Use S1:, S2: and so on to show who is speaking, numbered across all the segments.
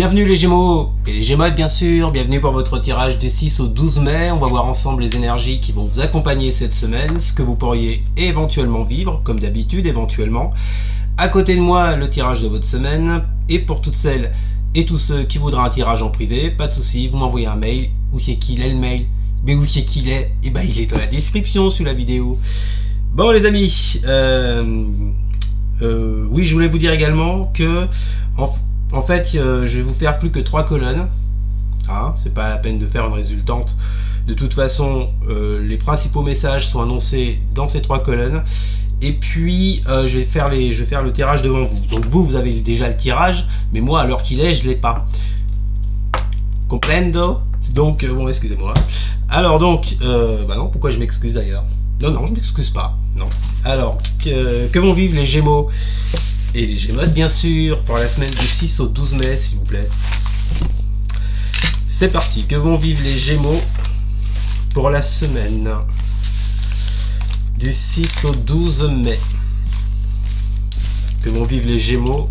S1: Bienvenue les Gémeaux et les Gémottes bien sûr, bienvenue pour votre tirage du 6 au 12 mai. On va voir ensemble les énergies qui vont vous accompagner cette semaine, ce que vous pourriez éventuellement vivre, comme d'habitude éventuellement. À côté de moi, le tirage de votre semaine. Et pour toutes celles et tous ceux qui voudraient un tirage en privé, pas de souci, vous m'envoyez un mail. Où c'est qu'il est le mail? Mais où c'est qu'il est? Eh ben il est dans la description sous la vidéo. Bon les amis, oui je voulais vous dire également que en fait je vais vous faire plus que 3 colonnes. Hein, c'est pas la peine de faire une résultante. De toute façon, les principaux messages sont annoncés dans ces 3 colonnes. Et puis je vais faire le tirage devant vous. Donc vous avez déjà le tirage, mais moi à l'heure qu'il est, je l'ai pas. Comprendo? Donc bon, excusez-moi. Alors donc, bah non, pourquoi je m'excuse d'ailleurs? Non, je m'excuse pas. Non. Alors, que vont vivre les Gémeaux et les Gémottes bien sûr pour la semaine du 6 au 12 mai, s'il vous plaît. C'est parti. Que vont vivre les Gémeaux pour la semaine du 6 au 12 mai? Que vont vivre les Gémeaux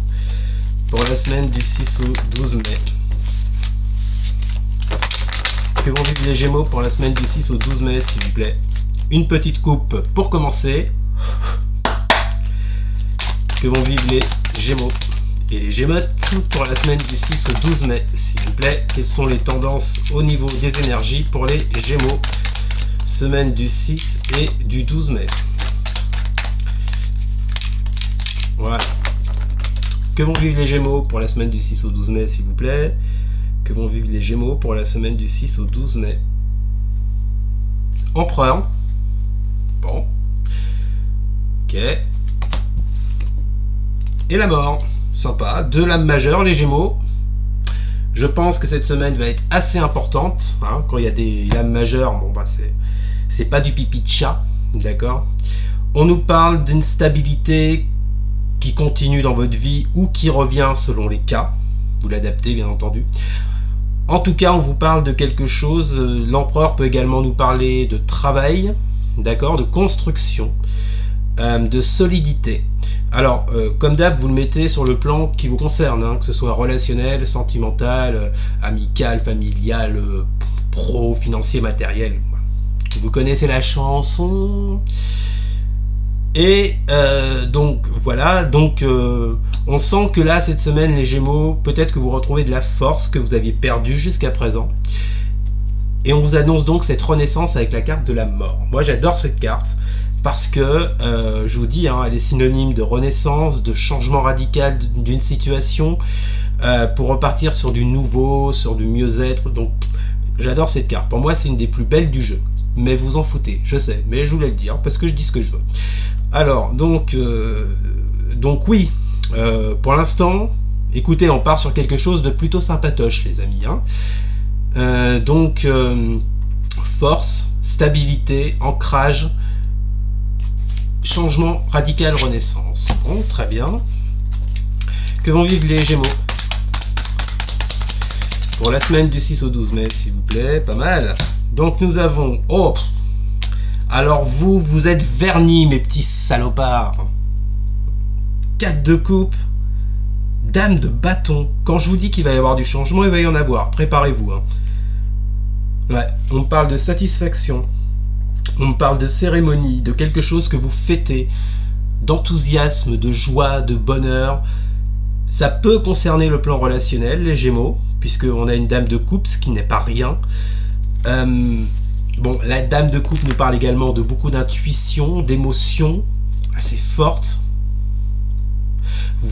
S1: pour la semaine du 6 au 12 mai? Que vont vivre les Gémeaux pour la semaine du 6 au 12 mai, s'il vous plaît? Une petite coupe pour commencer. Que vont vivre les Gémeaux et les Gémottes pour la semaine du 6 au 12 mai, s'il vous plaît? Quelles sont les tendances au niveau des énergies pour les Gémeaux? Semaine du 6 et du 12 mai. Voilà. Que vont vivre les Gémeaux pour la semaine du 6 au 12 mai, s'il vous plaît? Que vont vivre les Gémeaux pour la semaine du 6 au 12 mai? Empereur. Bon. Ok. Et la mort. Sympa. 2 lames majeures, les Gémeaux. Je pense que cette semaine va être assez importante. Hein, quand il y a des lames majeures, bon bah c'est pas du pipi de chat. D'accord. On nous parle d'une stabilité qui continue dans votre vie ou qui revient selon les cas. Vous l'adaptez bien entendu. En tout cas, on vous parle de quelque chose. L'empereur peut également nous parler de travail, d'accord, de construction, de solidité. Alors, comme d'hab, vous le mettez sur le plan qui vous concerne, hein, que ce soit relationnel, sentimental, amical, familial, pro, financier, matériel. Vous connaissez la chanson. Et donc voilà, donc on sent que là cette semaine les Gémeaux, peut-être que vous retrouvez de la force que vous aviez perdue jusqu'à présent. Et on vous annonce donc cette renaissance avec la carte de la mort. Moi j'adore cette carte parce que je vous dis, hein, elle est synonyme de renaissance, de changement radical d'une situation pour repartir sur du nouveau, sur du mieux-être. Donc j'adore cette carte. Pour moi c'est une des plus belles du jeu. Mais vous en foutez, je sais, mais je voulais le dire parce que je dis ce que je veux. Alors, donc oui, pour l'instant, écoutez, on part sur quelque chose de plutôt sympatoche, les amis. Hein. Donc, force, stabilité, ancrage, changement radical, renaissance. Bon, très bien. Que vont vivre les Gémeaux pour la semaine du 6 au 12 mai, s'il vous plaît? Pas mal. Donc nous avons... Oh! Alors vous êtes vernis, mes petits salopards. 4 de coupe. Dame de bâton. Quand je vous dis qu'il va y avoir du changement, il va y en avoir. Préparez-vous. Hein. Ouais, on me parle de satisfaction. On me parle de cérémonie, de quelque chose que vous fêtez. D'enthousiasme, de joie, de bonheur. Ça peut concerner le plan relationnel, les Gémeaux, puisqu'on a une dame de coupe, ce qui n'est pas rien. Bon, la dame de coupe nous parle également de beaucoup d'intuition, d'émotions assez fortes.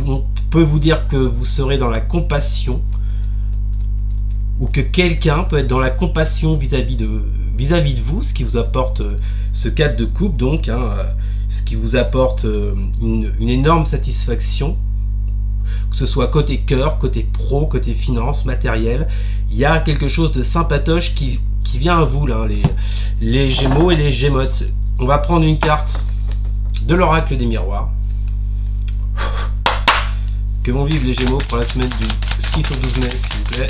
S1: On peut vous dire que vous serez dans la compassion, ou que quelqu'un peut être dans la compassion vis-à-vis de vous, ce qui vous apporte ce 4 de coupe, donc, hein, ce qui vous apporte une énorme satisfaction, que ce soit côté cœur, côté pro, côté finance, matériel. Il y a quelque chose de sympatoche qui vient à vous, là, les Gémeaux et les Gémottes. On va prendre une carte de l'oracle des miroirs. Que vont vivre les Gémeaux pour la semaine du 6 au 12 mai, s'il vous plaît?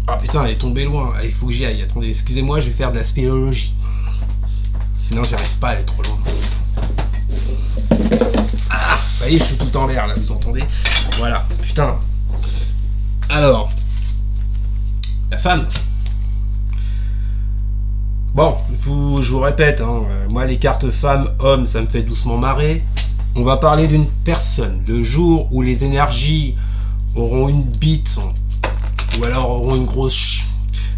S1: Ah putain, elle est tombée loin. Ah, il faut que j'y aille. Attendez, excusez-moi, je vais faire de la spéléologie. Non, j'arrive pas, elle est trop loin. Ah, voyez, je suis tout en l'air là, vous entendez? Voilà, putain. Alors, la femme. Bon, je vous répète, hein, moi les cartes femmes-hommes, ça me fait doucement marrer. On va parler d'une personne. Le jour où les énergies auront une bite, ou alors auront une grosse...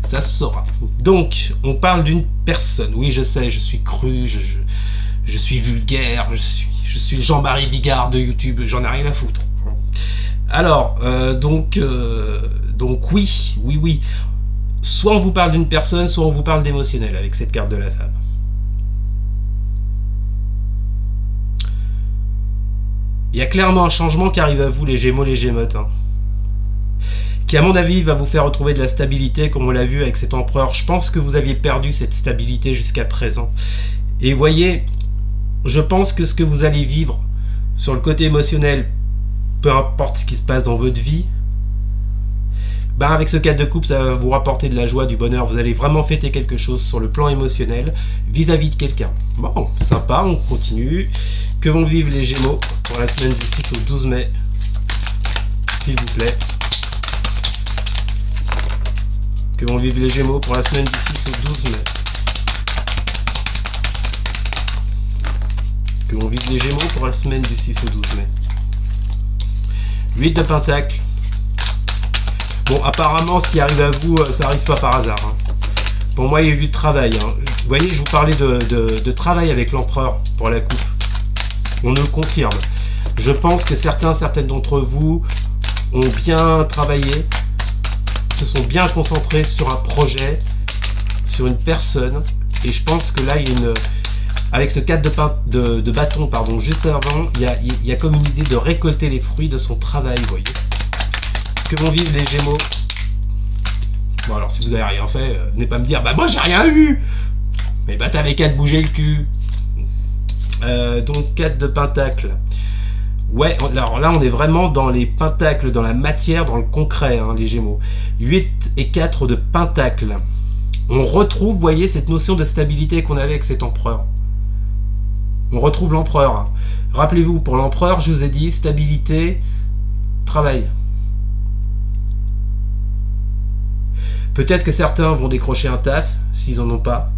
S1: ça se saura. Donc, on parle d'une personne. Oui, je sais, je suis cru, je suis vulgaire, je suis Jean-Marie Bigard de YouTube, j'en ai rien à foutre. Alors, donc oui. Soit on vous parle d'une personne, soit on vous parle d'émotionnel avec cette carte de la femme. Il y a clairement un changement qui arrive à vous, les Gémeaux, les Gémeutes. Hein, qui, à mon avis, va vous faire retrouver de la stabilité, comme on l'a vu avec cet empereur. Je pense que vous aviez perdu cette stabilité jusqu'à présent. Et voyez, je pense que ce que vous allez vivre sur le côté émotionnel, peu importe ce qui se passe dans votre vie, ben avec ce 4 de coupe, ça va vous rapporter de la joie, du bonheur. Vous allez vraiment fêter quelque chose sur le plan émotionnel vis-à-vis de quelqu'un. Bon, sympa, on continue. Que vont vivre les Gémeaux pour la semaine du 6 au 12 mai, s'il vous plaît. Que vont vivre les Gémeaux pour la semaine du 6 au 12 mai. Que vont vivre les Gémeaux pour la semaine du 6 au 12 mai. 8 de Pentacle. Bon, apparemment, ce qui arrive à vous, ça n'arrive pas par hasard. Hein. Pour moi, il y a eu du travail. Hein. Vous voyez, je vous parlais de travail avec l'empereur pour la coupe. On nous le confirme. Je pense que certaines d'entre vous ont bien travaillé, se sont bien concentrés sur un projet, sur une personne. Et je pense que là, il y a une... Avec ce 4 de bâton, pardon, juste avant, il y a comme une idée de récolter les fruits de son travail, vous voyez. Que vont vivre les Gémeaux? Bon, alors, si vous n'avez rien fait, venez pas me dire, bah moi, j'ai rien eu. Mais bah, t'avais qu'à te bouger le cul. Donc, 4 de Pentacle. Ouais, alors là, on est vraiment dans les pentacles, dans la matière, dans le concret, hein, les Gémeaux. 8 et 4 de Pentacle. On retrouve, vous voyez, cette notion de stabilité qu'on avait avec cet empereur. On retrouve l'empereur. Hein. Rappelez-vous, pour l'empereur, je vous ai dit stabilité, travail. Peut-être que certains vont décrocher un taf, s'ils n'en ont pas.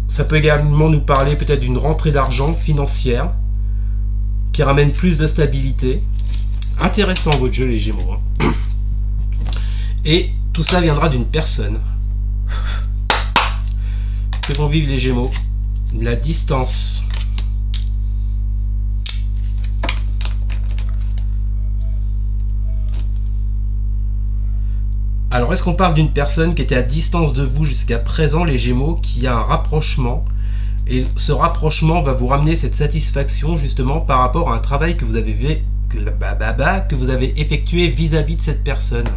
S1: Ça peut également nous parler peut-être d'une rentrée d'argent financière qui ramène plus de stabilité. Intéressant votre jeu, les Gémeaux. Hein. Et tout cela viendra d'une personne. Que vont vivre les Gémeaux? La distance. Alors, est-ce qu'on parle d'une personne qui était à distance de vous jusqu'à présent, les Gémeaux, qui a un rapprochement? Et ce rapprochement va vous ramener cette satisfaction, justement, par rapport à un travail que vous avez, que vous avez effectué vis-à-vis de cette personne.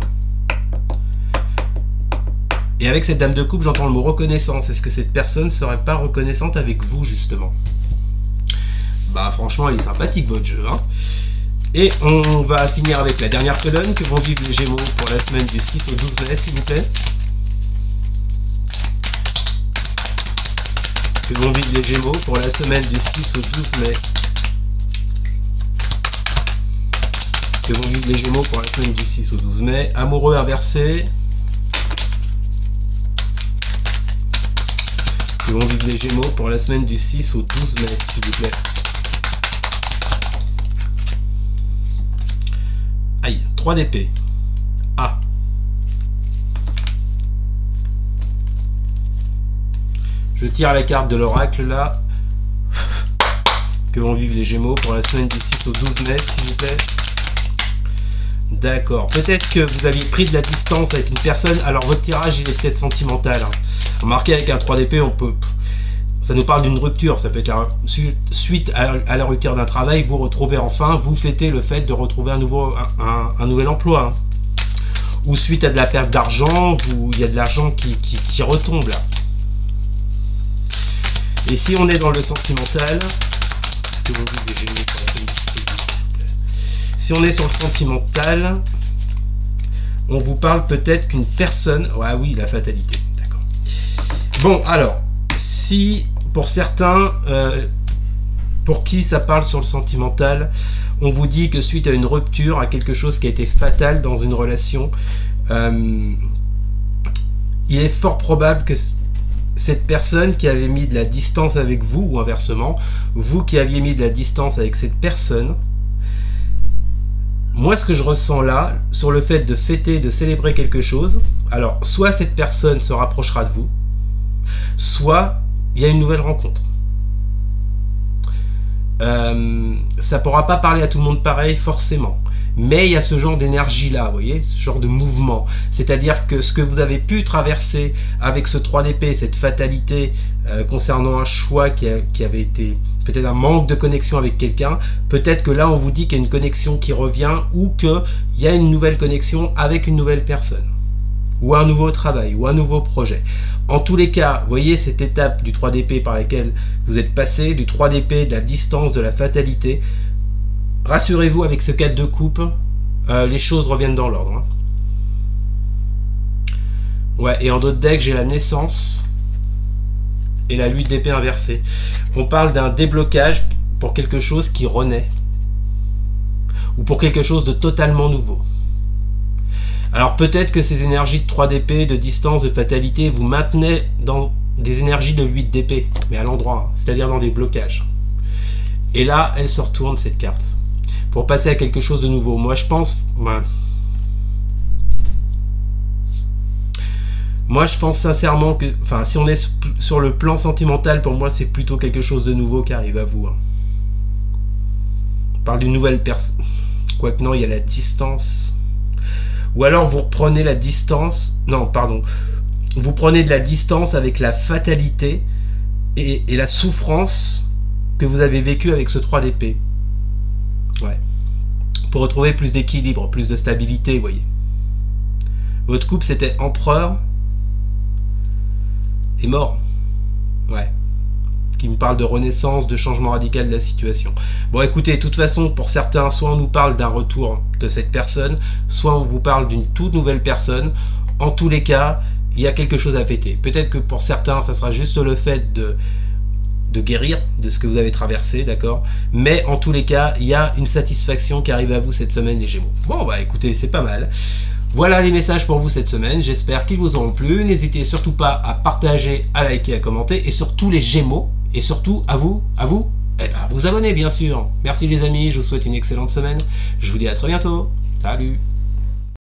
S1: Et avec cette dame de coupe, j'entends le mot reconnaissance. Est-ce que cette personne ne serait pas reconnaissante avec vous, justement? Bah, franchement, elle est sympathique, votre jeu, hein. Et on va finir avec la dernière colonne. Que vont vivre les Gémeaux pour la semaine du 6 au 12 mai, s'il vous plaît? Que vont vivre les Gémeaux pour la semaine du 6 au 12 mai? Que vont vivre les Gémeaux pour la semaine du 6 au 12 mai? Amoureux inversé. Que vont vivre les Gémeaux pour la semaine du 6 au 12 mai, s'il vous plaît? Aïe, 3 d'épée. Ah. Je tire la carte de l'oracle là. Que vont vivre les Gémeaux pour la semaine du 6 au 12 mai, s'il vous plaît? D'accord. Peut-être que vous aviez pris de la distance avec une personne. Alors votre tirage il est peut-être sentimental. Hein. Remarquez avec un 3 d'épée, on peut... Ça nous parle d'une rupture. Ça peut être suite à la rupture d'un travail, vous retrouvez enfin, vous fêtez le fait de retrouver un nouvel emploi. Hein. Ou suite à de la perte d'argent, il y a de l'argent qui retombe là. Et si on est dans le sentimental, que vont vivre les Gémeaux pour la semaine du 6 au 12, s'il vous plaît? Si on est sur le sentimental, on vous parle peut-être qu'une personne... Ah oui, la fatalité, d'accord. Bon, alors, si pour certains, Pour qui ça parle sur le sentimental, on vous dit que suite à une rupture, à quelque chose qui a été fatal dans une relation, il est fort probable que cette personne qui avait mis de la distance avec vous, ou inversement, vous qui aviez mis de la distance avec cette personne, moi ce que je ressens là, sur le fait de fêter, de célébrer quelque chose, alors soit cette personne se rapprochera de vous, soit il y a une nouvelle rencontre. Ça pourra pas parler à tout le monde pareil forcément, mais il y a ce genre d'énergie là, vous voyez, ce genre de mouvement, c'est-à-dire que ce que vous avez pu traverser avec ce 3 d'épée, cette fatalité concernant un choix qui avait été peut-être un manque de connexion avec quelqu'un, peut-être que là on vous dit qu'il y a une connexion qui revient, ou qu'il y a une nouvelle connexion avec une nouvelle personne, ou un nouveau travail, ou un nouveau projet. En tous les cas, vous voyez cette étape du 3 d'épée par laquelle vous êtes passé, du 3 d'épée, de la distance, de la fatalité. Rassurez-vous, avec ce 4 de coupe, les choses reviennent dans l'ordre. Hein. Ouais, et en d'autres decks, j'ai la naissance et la 8 d'épée inversée. On parle d'un déblocage pour quelque chose qui renaît, ou pour quelque chose de totalement nouveau. Alors peut-être que ces énergies de 3 d'épée, de distance, de fatalité, vous maintenez dans des énergies de 8 d'épée, mais à l'endroit, c'est-à-dire dans des blocages. Et là, elle se retourne, cette carte, pour passer à quelque chose de nouveau. Moi, je pense... Moi, je pense sincèrement que... Enfin, si on est sur le plan sentimental, pour moi, c'est plutôt quelque chose de nouveau qui arrive à vous. Hein. On parle d'une nouvelle personne. Quoique non, il y a la distance... Ou alors vous reprenez la distance, non pardon, vous prenez de la distance avec la fatalité et la souffrance que vous avez vécue avec ce 3 d'épée. Ouais. Pour retrouver plus d'équilibre, plus de stabilité, vous voyez. Votre couple c'était empereur et mort. Ouais. Qui me parle de renaissance, de changement radical de la situation. Bon écoutez, de toute façon, pour certains, soit on nous parle d'un retour de cette personne, soit on vous parle d'une toute nouvelle personne. En tous les cas, il y a quelque chose à fêter. Peut-être que pour certains, ça sera juste le fait de guérir de ce que vous avez traversé, d'accord? Mais en tous les cas, il y a une satisfaction qui arrive à vous cette semaine, les Gémeaux. Bon bah écoutez, c'est pas mal. Voilà les messages pour vous cette semaine, j'espère qu'ils vous auront plu. N'hésitez surtout pas à partager, à liker, à commenter, et surtout les Gémeaux, et surtout à vous, eh ben, vous abonner bien sûr. Merci les amis, je vous souhaite une excellente semaine. Je vous dis à très bientôt. Salut!